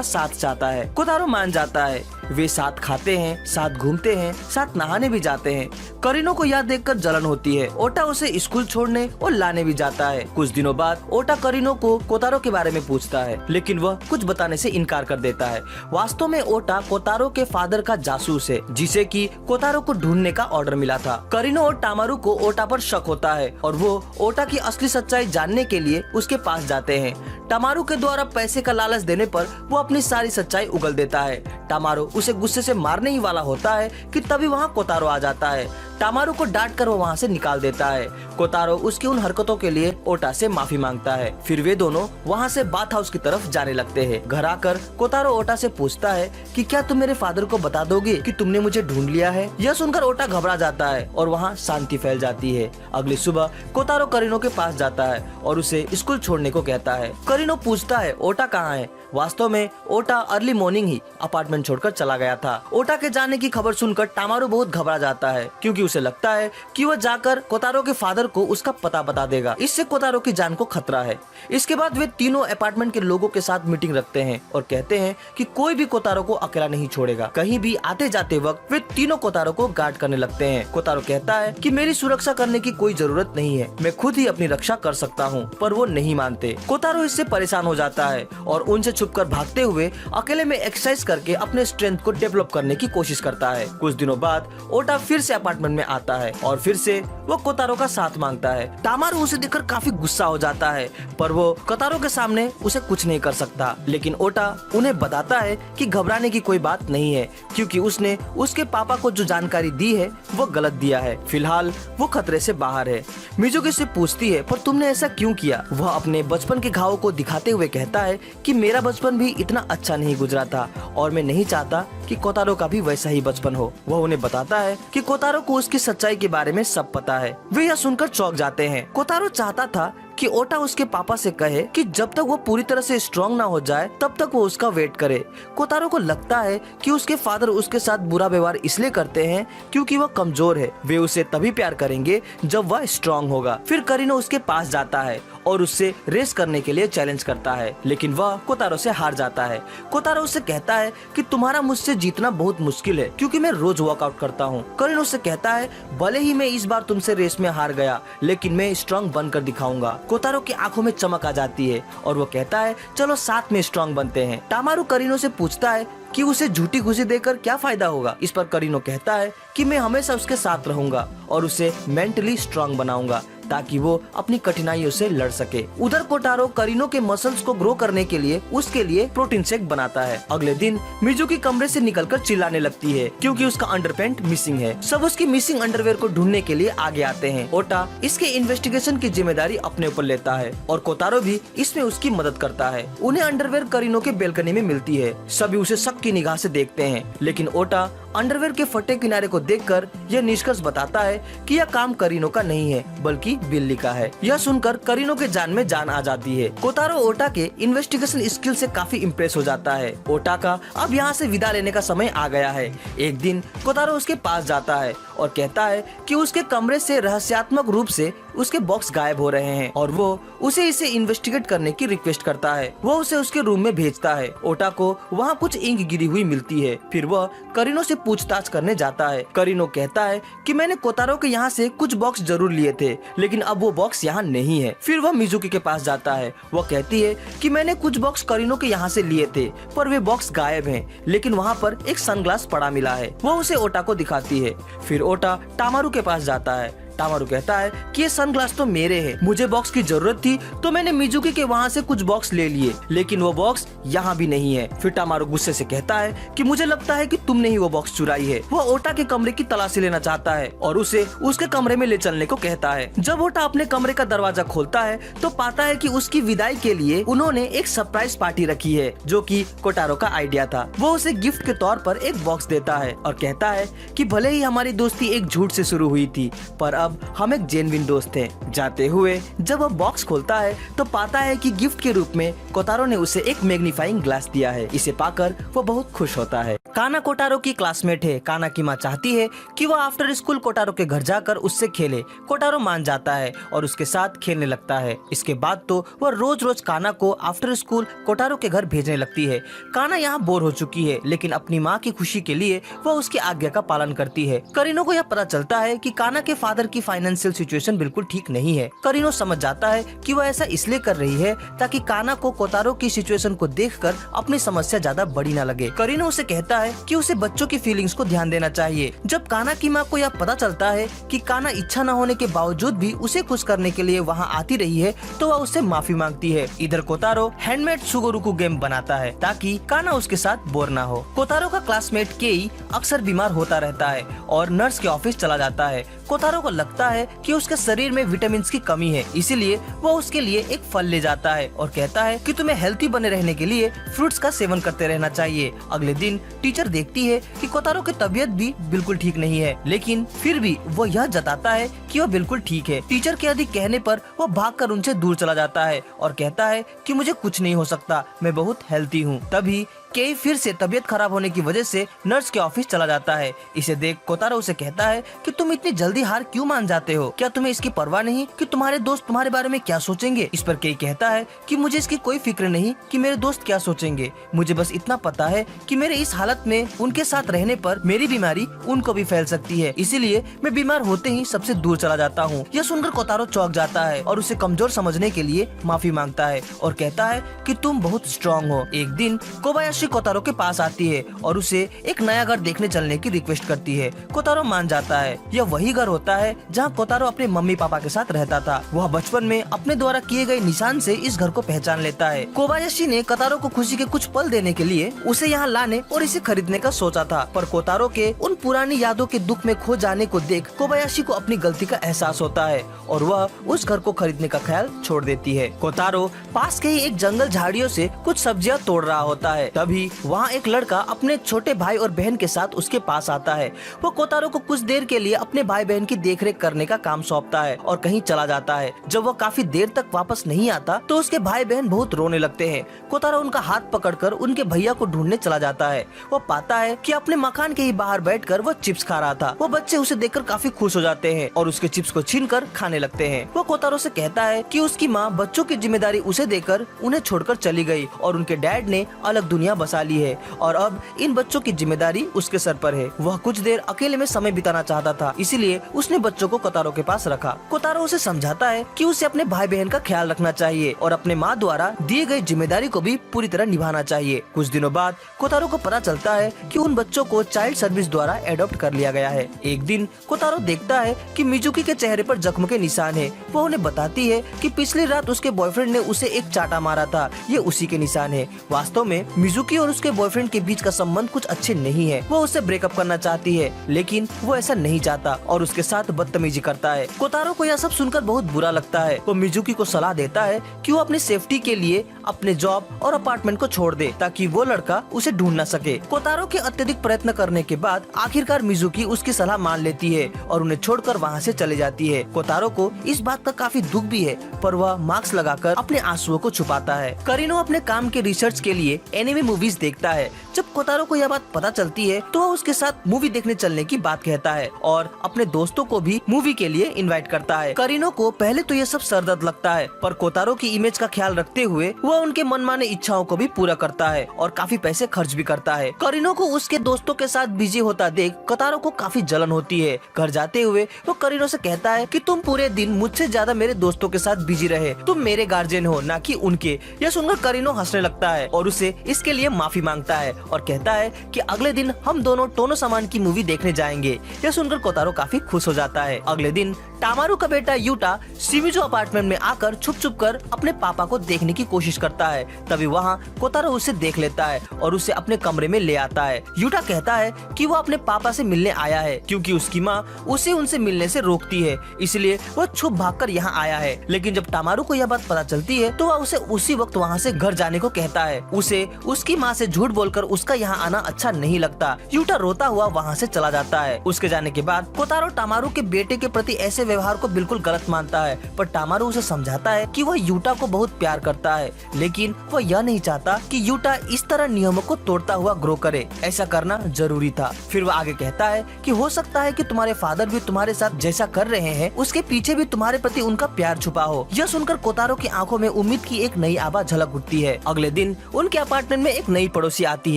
साथ चाहता है। कोतारो मान जाता है। वे साथ खाते हैं, साथ घूमते हैं, साथ नहाने भी जाते हैं। करीनो को यह देखकर जलन होती है। ओटा उसे स्कूल छोड़ने और लाने भी जाता है। कुछ दिनों बाद ओटा करीनो को कोतारो के बारे में पूछता है लेकिन वह कुछ बताने से इनकार कर देता है। वास्तव में ओटा कोतारो के फादर का जासूस है जिसे कि कोतारो को ढूंढने का ऑर्डर मिला था। करीनो और टामारू को ओटा पर शक होता है और वो ओटा की असली सच्चाई जानने के लिए उसके पास जाते हैं। टामारू के द्वारा पैसे का लालच देने पर वो अपनी सारी सच्चाई उगल देता है। टामारू उसे गुस्से से मारने ही वाला होता है कि तभी वहाँ कोतारो आ जाता है। टामारू को डांट कर वो वहाँ से निकाल देता है। कोतारो उसकी उन हरकतों के लिए ओटा से माफी मांगता है। फिर वे दोनों वहाँ से बाथ हाउस की तरफ जाने लगते हैं। घर आकर कोतारो ओटा से पूछता है कि क्या तुम मेरे फादर को बता दोगे कि तुमने मुझे ढूंढ लिया है? यह सुनकर ओटा घबरा जाता है और वहाँ शांति फैल जाती है। अगली सुबह कोतारो करीनो के पास जाता है और उसे स्कूल छोड़ने को कहता है। करीनो पूछता है ओटा कहाँ है? वास्तव में ओटा अर्ली मॉर्निंग ही अपार्टमेंट छोड़कर चला गया था। ओटा के जाने की खबर सुनकर टामारू बहुत घबरा जाता है क्योंकि उसे लगता है कि वह जाकर कोतारो के फादर को उसका पता बता देगा। इससे कोतारो की जान को खतरा है। इसके बाद वे तीनों अपार्टमेंट के लोगों के साथ मीटिंग रखते हैं और कहते हैं कि कोई भी कोतारो को अकेला नहीं छोड़ेगा। कहीं भी आते जाते वक्त वे तीनों कोतारो को गार्ड करने लगते हैं। कोतारो कहता है कि मेरी सुरक्षा करने की कोई जरूरत नहीं है, मैं खुद ही अपनी रक्षा कर सकता हूँ, पर वो नहीं मानते। कोतारो इससे परेशान हो जाता है और उनसे छुपकर भागते हुए अकेले में एक्सरसाइज करके अपने स्ट्रेंथ को डेवलप करने की कोशिश करता है। कुछ दिनों बाद ओटा फिर से अपार्टमेंट में आता है और फिर से वो कोतारो का साथ मांगता है। टामारू उसे देखकर काफी गुस्सा हो जाता है पर वो कोतारो के सामने उसे कुछ नहीं कर सकता। लेकिन ओटा उन्हें बताता है कि घबराने की कोई बात नहीं है क्योंकि उसने उसके पापा को जो जानकारी दी है वो गलत दिया है। फिलहाल वो खतरे से बाहर है। मिजुकी से पूछती है पर तुमने ऐसा क्यों किया? वह अपने बचपन के घावों को दिखाते हुए कहता है कि मेरा बचपन भी इतना अच्छा नहीं गुजरा था और मैं नहीं चाहता कि कोतारो का भी वैसा ही बचपन हो। वह उन्हें बताता है कि कोतारो को उसकी सच्चाई के बारे में सब पता है। वे यह सुनकर चौंक जाते हैं। कोतारो चाहता था कि ओटा उसके पापा से कहे कि जब तक वो पूरी तरह से स्ट्रॉन्ग ना हो जाए तब तक वो उसका वेट करे। कोतारो को लगता है कि उसके फादर उसके साथ बुरा व्यवहार इसलिए करते हैं क्योंकि वह कमजोर है। वे उसे तभी प्यार करेंगे जब वह स्ट्रॉन्ग होगा। फिर करीनो उसके पास जाता है और उससे रेस करने के लिए चैलेंज करता है लेकिन वह कोतारो से हार जाता है। कोतारो उससे कहता है कि तुम्हारा मुझसे जीतना बहुत मुश्किल है क्योंकि मैं रोज वर्कआउट करता हूँ। करीनो उससे कहता है भले ही मैं इस बार तुमसे रेस में हार गया लेकिन मैं स्ट्रॉन्ग बनकर दिखाऊंगा। कोतारो की आंखों में चमक आ जाती है और वो कहता है चलो साथ में स्ट्रॉन्ग बनते हैं। टामारू करीनो से पूछता है कि उसे झूठी खुशी देकर क्या फायदा होगा। इस पर करीनो कहता है कि मैं हमेशा उसके साथ रहूंगा और उसे मेंटली स्ट्रॉन्ग बनाऊंगा ताकि वो अपनी कठिनाइयों से लड़ सके। उधर कोतारो करीनो के मसल्स को ग्रो करने के लिए उसके लिए प्रोटीन शेक बनाता है। अगले दिन मिजुकी कमरे से निकलकर चिल्लाने लगती है क्योंकि उसका अंडरपैंट मिसिंग है। सब उसकी मिसिंग अंडरवेयर को ढूंढने के लिए आगे आते हैं। ओटा इसके इन्वेस्टिगेशन की जिम्मेदारी अपने ऊपर लेता है और कोतारो भी इसमें उसकी मदद करता है। उन्हें अंडरवेयर करीनो के बेलकनी में मिलती है। सभी उसे शक की निगाह से देखते हैं लेकिन ओटा अंडरवेयर के फटे किनारे को देखकर यह निष्कर्ष बताता है कि यह काम करीनो का नहीं है बल्कि बिल्ली का है। यह सुनकर करीनो के जान में जान आ जाती है। कोतारो ओटा के इन्वेस्टिगेशन स्किल से काफी इम्प्रेस हो जाता है। ओटा का अब यहाँ से विदा लेने का समय आ गया है। एक दिन कोतारो उसके पास जाता है और कहता है कि उसके कमरे से रहस्यात्मक रूप से उसके बॉक्स गायब हो रहे हैं और वो उसे इसे इन्वेस्टिगेट करने की रिक्वेस्ट करता है। वो उसे उसके रूम में भेजता है। ओटा को वहाँ कुछ इंक गिरी हुई मिलती है। फिर वह करीनो से पूछताछ करने जाता है। करीनो कहता है कि मैंने कोतारो के यहाँ से कुछ बॉक्स जरूर लिए थे, लेकिन अब वो बॉक्स यहाँ नहीं है। फिर वह मिजुकी के पास जाता है। वह कहती है कि मैंने कुछ बॉक्स करीनो के यहाँ से लिए थे, पर वे बॉक्स गायब हैं, लेकिन वहाँ पर एक सनग्लास पड़ा मिला है। वह उसे ओटा को दिखाती है। फिर ओटा टामारू के पास जाता है। टामारू कहता है कि ये सनग्लास तो मेरे हैं, मुझे बॉक्स की जरूरत थी तो मैंने मिजुकी के वहाँ से कुछ बॉक्स ले लिए, लेकिन वो बॉक्स यहाँ भी नहीं है। फिर टामारू गुस्से से कहता है कि मुझे लगता है कि तुमने ही वो बॉक्स चुराई है। वह ओटा के कमरे की तलाशी लेना चाहता है और उसे उसके कमरे में ले चलने को कहता है। जब ओटा अपने कमरे का दरवाजा खोलता है तो पाता है कि उसकी विदाई के लिए उन्होंने एक सरप्राइज पार्टी रखी है, जो कि कोतारो का आइडिया था। वो उसे गिफ्ट के तौर पर एक बॉक्स देता है और कहता है कि भले ही हमारी दोस्ती एक झूठ से शुरू हुई थी, पर अब हम एक जेन्युइन दोस्त हैं। जाते हुए जब वह बॉक्स खोलता है तो पाता है कि गिफ्ट के रूप में कोतारो ने उसे एक मैग्नीफाइंग ग्लास दिया है। इसे पाकर वो बहुत खुश होता है। काना कोतारो की क्लासमेट है। काना की माँ चाहती है कि वह आफ्टर स्कूल कोतारो के घर जाकर उससे खेले। कोतारो मान जाता है और उसके साथ खेलने लगता है। इसके बाद तो वह रोज रोज काना को आफ्टर स्कूल कोतारो के घर भेजने लगती है। काना यहाँ बोर हो चुकी है, लेकिन अपनी माँ की खुशी के लिए वह उसकी आज्ञा का पालन करती है। करीनो को यह पता चलता है कि काना के फादर की फाइनेंशियल सिचुएशन बिल्कुल ठीक नहीं है। करीनो समझ जाता है कि वह ऐसा इसलिए कर रही है ताकि काना को कोतारो की सिचुएशन को देखकर अपनी समस्या ज्यादा बड़ी न लगे। करीनो उसे कहता है कि उसे बच्चों की फीलिंग्स को ध्यान देना चाहिए। जब काना की माँ को यह पता चलता है कि काना इच्छा न होने के बावजूद भी उसे खुश करने के लिए वहाँ आती रही है, तो वह उससे माफी मांगती है। इधर कोतारो हैंडमेड सुगोरुकु गेम बनाता है ताकि काना उसके साथ बोर ना हो। कोतारो का क्लासमेट केई अक्सर बीमार होता रहता है और नर्स के ऑफिस चला जाता है। कोतारो को लगता है कि उसके शरीर में विटामिन की कमी है, इसीलिए वह उसके लिए एक फल ले जाता है और कहता है कि तुम्हें हेल्थी बने रहने के लिए फ्रूट्स का सेवन करते रहना चाहिए। अगले दिन टीचर देखती है कि कोतारो की तबीयत भी बिल्कुल ठीक नहीं है, लेकिन फिर भी वो यह जताता है कि वह बिल्कुल ठीक है। टीचर के अधिक कहने पर वो भागकर उनसे दूर चला जाता है और कहता है कि मुझे कुछ नहीं हो सकता, मैं बहुत हेल्थी हूँ। तभी केई फिर से तबीयत खराब होने की वजह से नर्स के ऑफिस चला जाता है। इसे देख कोतारो उसे कहता है कि तुम इतनी जल्दी हार क्यों मान जाते हो? क्या तुम्हें इसकी परवाह नहीं कि तुम्हारे दोस्त तुम्हारे बारे में क्या सोचेंगे? इस पर केई कहता है कि मुझे इसकी कोई फिक्र नहीं कि मेरे दोस्त क्या सोचेंगे, मुझे बस इतना पता है कि मेरे इस हालत में उनके साथ रहने पर मेरी बीमारी उनको भी फैल सकती है, इसीलिए मैं बीमार होते ही सबसे दूर चला जाता हूँ। यह सुनकर कोतारो चौंक जाता है और उसे कमजोर समझने के लिए माफी मांगता है और कहता है कि तुम बहुत स्ट्रॉन्ग हो। एक दिन कोबायाशी कोतारो के पास आती है और उसे एक नया घर देखने चलने की रिक्वेस्ट करती है। कोतारो मान जाता है। यह वही घर होता है जहाँ कोतारो अपने मम्मी पापा के साथ रहता था। वह बचपन में अपने द्वारा किए गए निशान से इस घर को पहचान लेता है। कोबायाशी ने कोतारो को खुशी के कुछ पल देने के लिए उसे यहाँ लाने और इसे खरीदने का सोचा था, पर कोतारो के उन पुरानी यादों के दुख में खो जाने को देख कोबायाशी को अपनी गलती का एहसास होता है और वह उस घर को खरीदने का ख्याल छोड़ देती है। कोतारो पास के ही एक जंगल झाड़ियों से कुछ सब्जियां तोड़ रहा होता है। तभी वहाँ एक लड़का अपने छोटे भाई और बहन के साथ उसके पास आता है। वो कोतारो को कुछ देर के लिए अपने भाई बहन की देखरेख करने का काम सौंपता है और कहीं चला जाता है। जब वो काफी देर तक वापस नहीं आता तो उसके भाई बहन बहुत रोने लगते हैं। कोतारो उनका हाथ पकड़कर उनके भैया को ढूंढने चला जाता है। वो पाता है कि अपने मकान के ही बाहर बैठकर वो चिप्स खा रहा था। वो बच्चे उसे देखकर काफी खुश हो जाते हैं और उसके चिप्स को छीनकर खाने लगते हैं। वो कोतारो से कहता है कि उसकी माँ बच्चों की जिम्मेदारी उसे देकर उन्हें छोड़कर चली गई और उनके डैड ने अलग दुनिया बसा ली है और अब इन बच्चों की जिम्मेदारी उसके सर पर है। वह कुछ देर अकेले में समय बिताना चाहता था, इसीलिए उसने बच्चों को कोतारो के पास रखा। कोतारो उसे समझाता है कि उसे अपने भाई बहन का ख्याल रखना चाहिए और अपने माँ द्वारा दिए गई जिम्मेदारी को भी पूरी तरह निभाना चाहिए। कुछ दिनों बाद कोतारो को पता चलता है कि उन बच्चों को चाइल्ड सर्विस द्वारा एडॉप्ट कर लिया गया है। एक दिन कोतारो देखता है कि मिजुकी के चेहरे पर जख्म के निशान है। वह उन्हें बताती है कि पिछली रात उसके बॉयफ्रेंड ने उसे एक चाटा मारा था, ये उसी के निशान है। वास्तव में मिजुकी और उसके बॉयफ्रेंड के बीच का संबंध कुछ अच्छे नहीं है। वो उससे ब्रेकअप करना चाहती है, लेकिन वो ऐसा नहीं चाहता और उसके साथ बदतमीजी करता है। कोतारो को यह सब सुनकर बहुत बुरा लगता है। वो मिजुकी को सलाह देता है कि वो अपनी सेफ्टी के लिए अपने जॉब और अपार्टमेंट को छोड़ दे ताकि वो लड़का उसे ढूंढ न सके। कोतारो के अत्यधिक प्रयत्न करने के बाद आखिरकार मिजुकी उसकी सलाह मान लेती है और उन्हें छोड़कर वहाँ से चले जाती है। कोतारो को इस बात का काफी दुख भी है, पर वह मास्क लगाकर अपने आंसुओं को छुपाता है। करीनो अपने काम के रिसर्च के लिए एनिमे मूवीज देखता है जब कोतारो को यह बात पता चलती है तो वह उसके साथ मूवी देखने चलने की बात कहता है और अपने दोस्तों को भी मूवी के लिए इनवाइट करता है। करीनो को पहले तो ये सब सरदर्द लगता है, पर कोतारो की इमेज का ख्याल रखते हुए वह उनके मनमाने इच्छाओं को भी पूरा करता है और काफी पैसे खर्च भी करता है। करीनो को उसके दोस्तों के साथ बिजी होता देख कोतारो को काफी जलन होती है। घर जाते हुए वो करीनो से कहता है कि तुम पूरे दिन मुझसे ज्यादा मेरे दोस्तों के साथ बिजी रहे, तुम मेरे गार्जियन हो ना कि उनके। यह सुनकर करीनो हंसने लगता है और उसे इसके लिए माफी मांगता है और कहता है कि अगले दिन हम दोनों टोनो सामान की मूवी देखने जाएंगे। यह सुनकर कोतारो काफी खुश हो जाता है। अगले दिन टामारू का बेटा यूटा शिमिजो अपार्टमेंट में आकर छुप छुप कर अपने पापा को देखने की कोशिश करता है। तभी वहाँ कोतारो उसे देख लेता है और उसे अपने कमरे में ले आता है। यूटा कहता है कि वो अपने पापा से मिलने आया है क्योंकि उसकी माँ उसे उनसे मिलने से रोकती है, इसलिए वो छुप भागकर यहाँ आया है। लेकिन जब टामारू को यह बात पता चलती है तो वह उसे उसी वक्त वहाँ से घर जाने को कहता है। उसे उसकी माँ से झूठ बोलकर उसका यहाँ आना अच्छा नहीं लगता। यूटा रोता हुआ वहाँ से चला जाता है। उसके जाने के बाद कोतारो टामारू के बेटे के प्रति ऐसे व्यवहार को बिल्कुल गलत मानता है, पर टामारू उसे समझाता है कि वह यूटा को बहुत प्यार करता है, लेकिन वह यह नहीं चाहता कि यूटा इस तरह नियमों को तोड़ता हुआ ग्रो करे। ऐसा करना जरूरी था। फिर वह आगे कहता है कि हो सकता है कि तुम्हारे फादर भी तुम्हारे साथ जैसा कर रहे हैं उसके पीछे भी तुम्हारे प्रति उनका प्यार छुपा हो। यह सुनकर कोतारो की आंखों में उम्मीद की एक नई आभा झलक उठती है। अगले दिन उनके अपार्टमेंट में एक नई पड़ोसी आती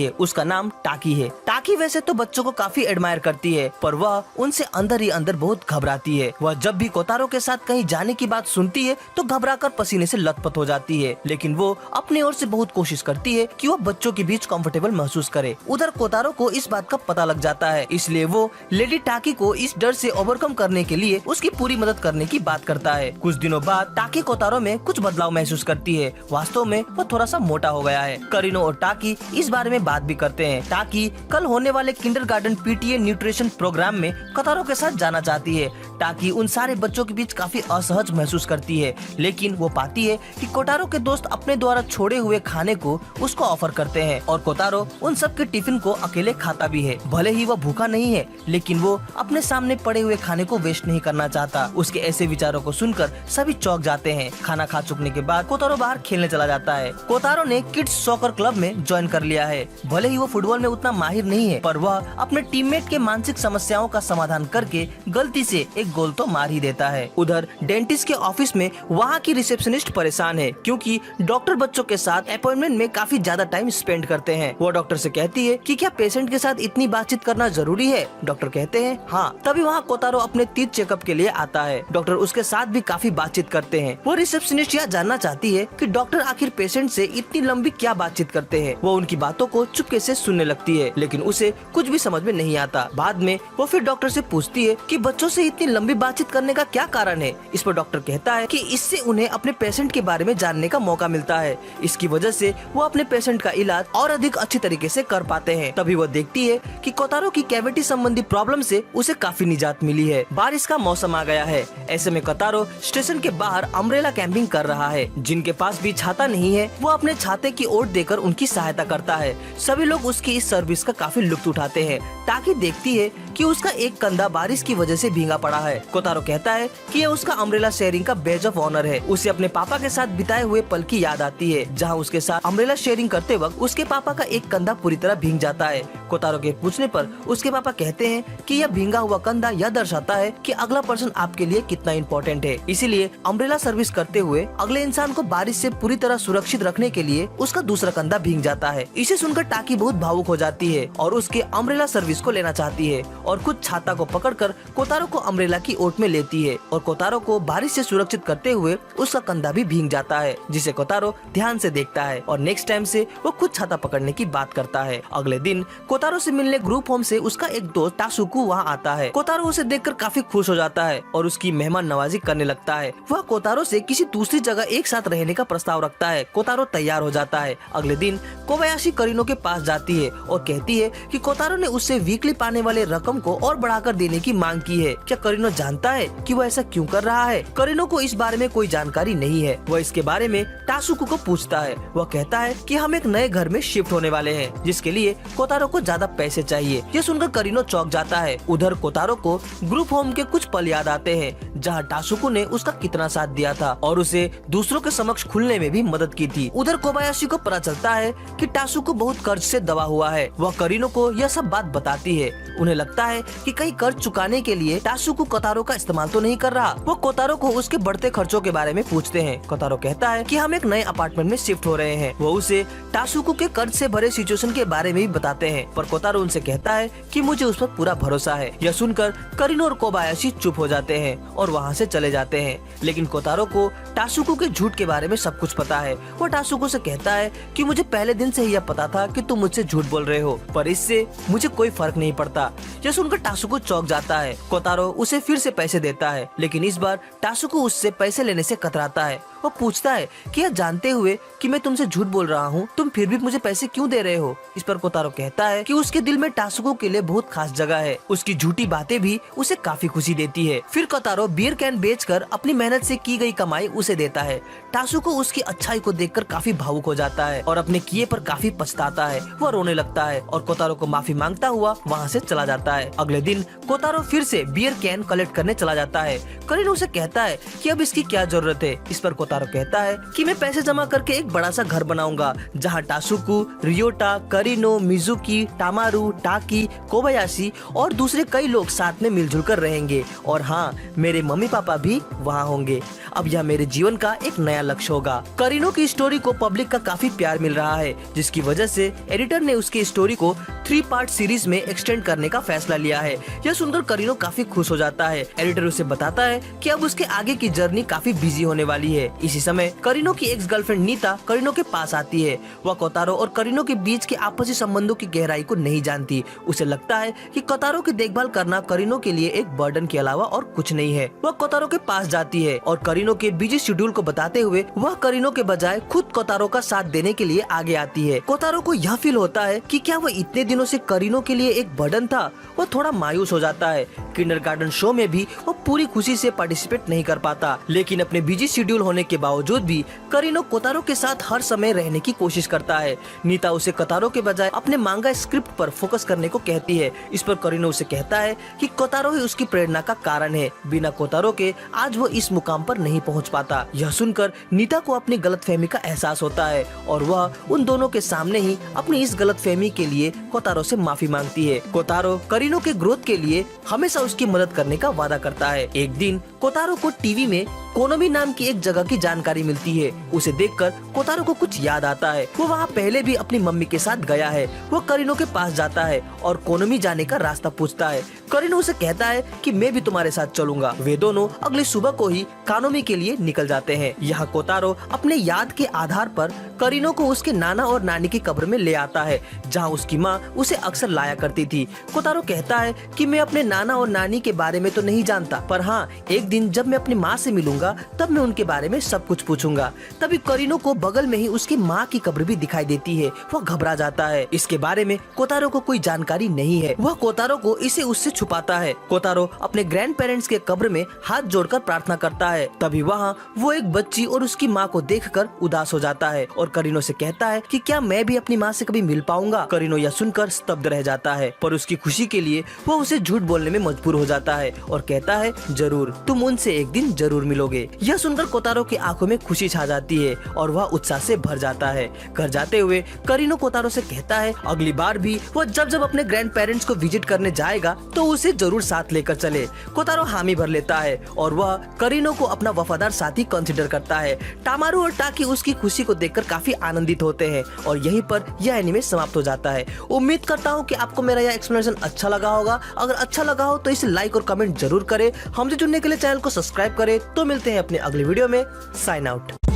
है। उसका नाम टाकी है। टाकी वैसे तो बच्चों को काफी एडमायर करती है, पर वह उनसे अंदर ही अंदर बहुत घबराती है। वह जब भी कोतारो के साथ कहीं जाने की बात सुनती है तो घबराकर पसीने से लथपथ हो जाती है, लेकिन वो अपनी ओर से बहुत कोशिश करती है कि वो बच्चों के बीच कंफर्टेबल महसूस करे। उधर कोतारो को इस बात का पता लग जाता है, इसलिए वो लेडी टाकी को इस डर से ओवरकम करने के लिए उसकी पूरी मदद करने की बात करता है। कुछ दिनों बाद टाकी कोतारो में कुछ बदलाव महसूस करती है। वास्तव में वो थोड़ा सा मोटा हो गया है। करीनो और टाकी इस बारे में बात भी करते हैं। टाकी कल होने वाले किंडरगार्टन पीटीए न्यूट्रिशन प्रोग्राम में कोतारो के साथ जाना चाहती है। टाकी उन सारे बच्चों के बीच काफी असहज महसूस करती है, लेकिन वो पाती है कि कोतारो के दोस्त अपने द्वारा छोड़े हुए खाने को उसको ऑफर करते हैं और कोतारो उन सब के टिफिन को अकेले खाता भी है। भले ही वह भूखा नहीं है, लेकिन वो अपने सामने पड़े हुए खाने को वेस्ट नहीं करना चाहता। उसके ऐसे विचारों को सुनकर सभी चौंक जाते हैं। खाना खा चुकने के बाद कोतारो बाहर खेलने चला जाता है। कोतारो ने किड्स सॉकर क्लब में ज्वाइन कर लिया है। भले ही वो फुटबॉल में उतना माहिर नहीं है, पर वह अपने टीममेट के मानसिक समस्याओं का समाधान करके गलती से एक गोल तो मार ही देता है। उधर डेंटिस्ट के ऑफिस में वहाँ की रिसेप्शनिस्ट परेशान है क्योंकि डॉक्टर बच्चों के साथ अपॉइंटमेंट में काफी ज्यादा टाइम स्पेंड करते हैं। वो डॉक्टर से कहती है कि क्या पेशेंट के साथ इतनी बातचीत करना जरूरी है? डॉक्टर कहते हैं हाँ। तभी वहाँ कोतारो अपने टीथ चेकअप के लिए आता है। डॉक्टर उसके साथ भी काफी बातचीत करते हैं। वो रिसेप्शनिस्ट यह जानना चाहती है कि डॉक्टर आखिर पेशेंट से इतनी लंबी क्या बातचीत करते हैं। वो उनकी बातों को चुपके से सुनने लगती है, लेकिन उसे कुछ भी समझ में नहीं आता। बाद में वो फिर डॉक्टर से पूछती है कि बच्चों से इतनी लंबी बातचीत करने का क्या कारण है। इस पर डॉक्टर कहता है कि इससे उन्हें अपने पेशेंट के बारे में जानने का मौका मिलता है। इसकी वजह से वो अपने पेशेंट का इलाज और अधिक अच्छी तरीके से कर पाते हैं। तभी वो देखती है कि कोतारो की कैविटी संबंधी प्रॉब्लम से उसे काफी निजात मिली है। बारिश का मौसम आ गया है। ऐसे में कोतारो स्टेशन के बाहर अम्ब्रेला कैंपिंग कर रहा है। जिनके पास भी छाता नहीं है वो अपने छाते की ओट देकर उनकी सहायता करता है। सभी लोग उसकी इस सर्विस का काफी लुत्फ उठाते हैं। टाकी देखती है कि उसका एक कंधा बारिश की वजह से भीगा पड़ा है। कोतारो कहता है कि यह उसका अम्ब्रेला शेयरिंग का बेज ऑफ ऑनर है। उसे अपने पापा के साथ बिताए हुए पल की याद आती है, जहां उसके साथ अम्ब्रेला शेयरिंग करते वक्त उसके पापा का एक कंधा पूरी तरह भीग जाता है। कोतारो के पूछने पर उसके पापा कहते हैं कि यह भीगा हुआ कंधा यह दर्शाता है कि अगला पर्सन आपके लिए कितना इम्पोर्टेंट है। इसीलिए अम्ब्रेला सर्विस करते हुए अगले इंसान को बारिश से पूरी तरह सुरक्षित रखने के लिए उसका दूसरा कंधा भीग जाता है। इसे सुनकर टाकी बहुत भावुक हो जाती है और उसके अम्ब्रेला सर्विस को लेना चाहती है और खुद छाता को पकड़कर कोतारो को अम्ब्रेला की ओट में लेती है और कोतारो को बारिश से सुरक्षित करते हुए उसका कंधा भी भीग जाता है, जिसे कोतारो ध्यान से देखता है और नेक्स्ट टाइम से वो खुद छाता पकड़ने की बात करता है। अगले दिन कोतारो से मिलने ग्रुप होम से उसका एक दोस्त टासुकु वहाँ आता है। कोतारो उसे देखकर काफी खुश हो जाता है और उसकी मेहमान नवाजी करने लगता है। वह कोतारो से किसी दूसरी जगह एक साथ रहने का प्रस्ताव रखता है। कोतारो तैयार हो जाता है। अगले दिन कोबायाशी करीनो के पास जाती है और कहती है कि कोतारो ने उससे वीकली पाने वाले रकम को और बढ़ाकर देने की मांग की है। क्या करीनो जानता है कि वो ऐसा क्यों कर रहा है। करीनो को इस बारे में कोई जानकारी नहीं है। वह इसके बारे में टासुको को पूछता है। वह कहता है कि हम एक नए घर में शिफ्ट होने वाले हैं, जिसके लिए कोतारो को ज्यादा पैसे चाहिए। यह सुनकर करीनो चौंक जाता है। उधर कोतारो को ग्रुप होम के कुछ पल याद आते हैं, जहाँ टासुको ने उसका कितना साथ दिया था और उसे दूसरों के समक्ष खुलने में भी मदद की थी। उधर कोबायाशी को पता चलता है कि टासुको बहुत कर्ज से दबा हुआ है। वह करीनो को यह सब बात बताती है। उन्हें लगता है कि कहीं कर्ज चुकाने के लिए टासुको कोतारो का इस्तेमाल तो नहीं कर रहा। वो कोतारो को उसके बढ़ते खर्चों के बारे में पूछते हैं। कोतारो कहता है कि हम एक नए अपार्टमेंट में शिफ्ट हो रहे हैं। वो उसे टासुको के कर्ज से भरे सिचुएशन के बारे में भी बताते हैं, पर कोतारो उनसे कहता है कि मुझे उस पर पूरा भरोसा है। यह सुनकर करीनो और कोबायाशी चुप हो जाते हैं और वहाँ से चले जाते हैं। लेकिन कोतारो को टासुको के झूठ के बारे में सब कुछ पता है। वो टासुको से कहता है कि मुझे पहले दिन से ही यह पता था कि तुम मुझसे झूठ बोल रहे हो, पर इससे मुझे कोई फर्क नहीं पड़ता। यह सुनकर टासुको चौंक जाता है। कोतारो उसे फिर से पैसे देता है, लेकिन इस बार टासुको उससे पैसे लेने से कतराता है। वो पूछता है कि यह जानते हुए कि मैं तुमसे झूठ बोल रहा हूँ, तुम फिर भी मुझे पैसे क्यों दे रहे हो। इस पर कोतारो कहता है कि उसके दिल में टासुको के लिए बहुत खास जगह है। उसकी झूठी बातें भी उसे काफी खुशी देती है। फिर कोतारो बियर कैन बेचकर अपनी मेहनत से की गई कमाई उसे देता है। टासुको उसकी अच्छाई को देखकर काफी भावुक हो जाता है और अपने किए पर काफी पछताता है। वह रोने लगता है और कोतारो को माफी मांगता हुआ वहाँ से चला जाता है। अगले दिन कोतारो फिर से बियर कैन कलेक्ट करने चला जाता है। करीनो उसे कहता है कि अब इसकी क्या जरूरत है। इस पर कोतारो कहता है कि मैं पैसे जमा करके एक बड़ा सा घर बनाऊंगा, जहाँ टासुको, रियोटा, करीनो, मिजुकी, टामारू, टाकी, कोबायाशी और दूसरे कई लोग साथ में मिलजुल कर रहेंगे। और हाँ, मेरे मम्मी पापा भी वहाँ होंगे। अब यह मेरे जीवन का एक नया लक्ष्य होगा। करीनो की स्टोरी को पब्लिक का काफी प्यार मिल रहा है, जिसकी वजह से एडिटर ने उसकी स्टोरी को 3 पार्ट सीरीज में एक्सटेंड करने का फैसला लिया है। यह सुनकर करीनो काफी खुश हो जाता है। एडिटर उसे बताता है कि अब उसके आगे की जर्नी काफी बिजी होने वाली है। इसी समय करीनो की एक्स गर्लफ्रेंड नीता करीनो के पास आती है। वह कोतारो और करीनो के बीच के आपसी संबंधों की गहराई को नहीं जानती। उसे लगता है कि कोतारो की देखभाल करना करीनो के लिए एक बर्डन के अलावा और कुछ नहीं है। वह कोतारो के पास जाती है और करीनो के बिजी शेड्यूल को बताते हुए वह करीनो के बजाय खुद कोतारो का साथ देने के लिए आगे आती है। कोतारो को यह फील होता है कि क्या वह इतने दिनों से करीनो के लिए एक बर्डन था। वह थोड़ा मायूस हो जाता है। किंडरगार्टन शो में भी वो पूरी खुशी से पार्टिसिपेट नहीं कर पाता, लेकिन अपने बिजी शेड्यूल होने के बावजूद भी करीनो कोतारो के साथ हर समय रहने की कोशिश करता है। नीता उसे कोतारो के बजाय अपने मांगा स्क्रिप्ट पर फोकस करने को कहती है। इस पर करीनो उसे कहता है कि कोतारो ही उसकी प्रेरणा का कारण है। बिना कोतारो के आज वो इस मुकाम पर नहीं पहुंच पाता। यह सुनकर नीता को अपनी गलतफहमी का एहसास होता है और वह उन दोनों के सामने ही अपनी इस गलतफहमी के लिए कोतारो से माफी मांगती है। कोतारो करीनो के ग्रोथ के लिए हमेशा उसकी मदद करने का वादा करता है। एक दिन कोतारो को टीवी में कोनोमी नाम की एक जगह की जानकारी मिलती है। उसे देखकर कोतारो को कुछ याद आता है। वो वहाँ पहले भी अपनी मम्मी के साथ गया है। वो करीनो के पास जाता है और कोनोमी जाने का रास्ता पूछता है। करीनो उसे कहता है कि मैं भी तुम्हारे साथ चलूंगा। वे दोनों अगली सुबह को ही कानोमी के लिए निकल जाते हैं। यहाँ कोतारो अपने याद के आधार पर करीनो को उसके नाना और नानी की कब्र में ले आता है, जहाँ उसकी माँ उसे अक्सर लाया करती थी। कोतारो कहता है कि मैं अपने नाना और नानी के बारे में तो नहीं जानता, पर हाँ, एक दिन जब मैं अपनी माँ से मिलूंगा तब मैं उनके बारे में सब कुछ पूछूंगा। तभी करीनो को बगल में ही उसकी माँ की कब्र भी दिखाई देती है। वह घबरा जाता है। इसके बारे में कोतारो को कोई जानकारी नहीं है। वह कोतारो को इसे उससे छुपाता है। कोतारो अपने ग्रैंड पेरेंट्स के कब्र में हाथ जोड़कर प्रार्थना करता है। तभी वहाँ वो एक बच्ची और उसकी माँ को देखकर उदास हो जाता है और करीनो से कहता है कि क्या मैं भी अपनी माँ से कभी मिल पाऊंगा। करीनो यह सुनकर स्तब्ध रह जाता है, पर उसकी खुशी के लिए वो उसे झूठ बोलने में मजबूर हो जाता है और कहता है, जरूर, तुम उनसे एक दिन जरूर मिलोगे। यह सुनकर कोतारो की आंखों में खुशी छा जाती है और वह उत्साह से भर जाता है। घर जाते हुए करीनो कोतारो से कहता है अगली बार भी वह जब अपने ग्रैंड पेरेंट्स को विजिट करने जाएगा तो उसे जरूर साथ लेकर चले। कोतारो हामी भर लेता है और वह करीनो को अपना वफादार साथी कंसीडर करता है। टामारू और टाकी उसकी खुशी को देखकर काफी आनंदित होते हैं और यहीं पर यह एनिमे समाप्त हो जाता है। उम्मीद करता हूँ कि आपको मेरा यह एक्सप्लेनेशन अच्छा लगा होगा। अगर अच्छा लगा हो तो इसे लाइक और कमेंट जरूर करें। हमसे जुड़ने के लिए चैनल को सब्सक्राइब करें। तो मिलते हैं अपने अगले वीडियो में। Sign out.